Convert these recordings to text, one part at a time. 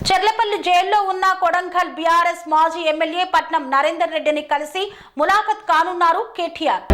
చెర్లపల్లి జైల్లో ఉన్న కొడంగల్ బీఆర్ఎస్ మాజీ ఎమ్మెల్యే పట్నం నరేందర్ రెడ్డిని కలిసి ములాఖత్ కానున్నారు కేటీఆర్.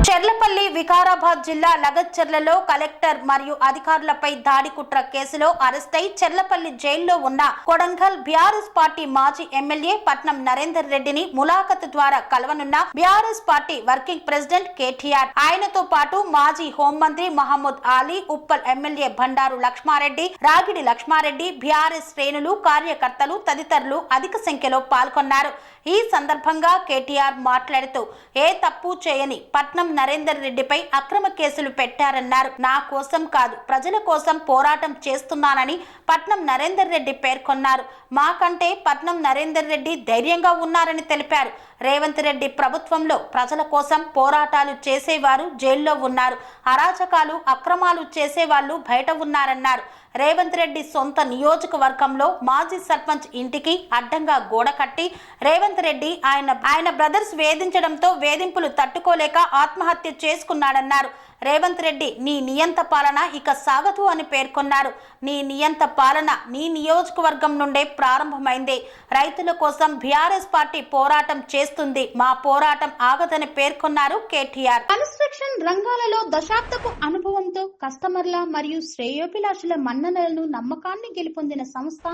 చెర్లపల్లి వికారాబాద్ జిల్లా లగచ్చర్లలో కలెక్టర్ మరియు అధికారులపై దాడి కుట్ర కేసులో అరెస్ట్ అయి చెర్లపల్లి జైల్లో ఉన్న కొడంగల్ బీఆర్ఎస్ పార్టీ మాజీ ఎమ్మెల్యే పట్నం నరేందర్ రెడ్డిని ములాఖత్ ద్వారా కలవనున్న BRS party working president KTR. ఆయనతో పాటు మాజీ హోంమంత్రి మహమ్మద్ అలీ, ఉప్పల్ ఎమ్మెల్యే బండారు లక్ష్మారెడ్డి, రాగిడి లక్ష్మారెడ్డి, బీఆర్ఎస్ శ్రేణులు, కార్యకర్తలు తదితరులు అధిక సంఖ్యలో పాల్గొన్నారు. ఈ సందర్భంగా కేటీఆర్ మాట్లాడుతూ ఏ తప్పు చేయని పట్నం నరేందర్ రెడ్డిపై అక్రమ కేసులు పెట్టారన్నారు. నా కోసం కాదు, ప్రజల కోసం పోరాటం చేస్తున్నానని పట్నం నరేందర్ రెడ్డి పేర్కొన్నారు. మాకంటే పట్నం నరేందర్ రెడ్డి ధైర్యంగా ఉన్నారని తెలిపారు. రేవంత్ రెడ్డి ప్రభుత్వంలో ప్రజల కోసం పోరాటాలు చేసేవారు జైల్లో ఉన్నారు, అరాచకాలు అక్రమాలు చేసేవాళ్లు బయట ఉన్నారన్నారు. రేవంత్ రెడ్డి సొంత నియోజకవర్గంలో మాజీ సర్పంచ్ ఇంటికి అడ్డంగా గోడ కట్టి రేవంత్ రెడ్డి ఆయన బ్రదర్స్ వేధించడంతో వేధింపులు తట్టుకోలేక ఆత్మహత్య చేసుకున్నాడన్నారు. రేవంత్ రెడ్డి నీ నియంత పాలన ఇక సాగదు అని పేర్కొన్నారు. నీ నియంత పాలన నీ నియోజకవర్గం నుండే ప్రారంభమైంది. రైతుల కోసం బీఆర్ఎస్ పార్టీ పోరాటం చేస్తుంది, మా పోరాటం ఆగదని పేర్కొన్నారు కేటీఆర్. కన్స్ట్రక్షన్ రంగాలలో దశాబ్దపు అనుభవంతో కస్టమర్ల మరియు శ్రేయోభిలాషుల మన్ననలను నమ్మకాన్ని గెలుపొందిన సంస్థ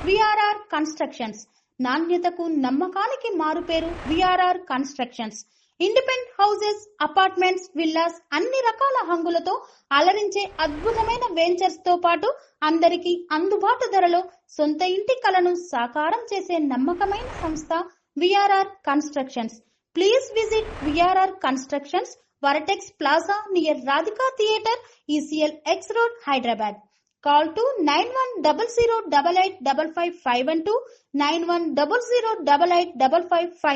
విఆర్ఆర్ కన్స్ట్రక్షన్స్. నాణ్యతకు నమ్మకానికి మారుపేరు VRR constructions. Independent houses, apartments, villas అన్ని రకాల హంగులతో అలరించే అద్భుతమైన వెంచర్స్ తో పాటు అందరికీ అందుబాటు ధరలో సొంత ఇంటి కలను సాకారం చేసే నమ్మకమైన సంస్థ VRR constructions. Please visit VRR constructions, వరటెక్స్ plaza near Radhika theatre, ECL X Road, Hyderabad. Call to 910088555512, 9100885559.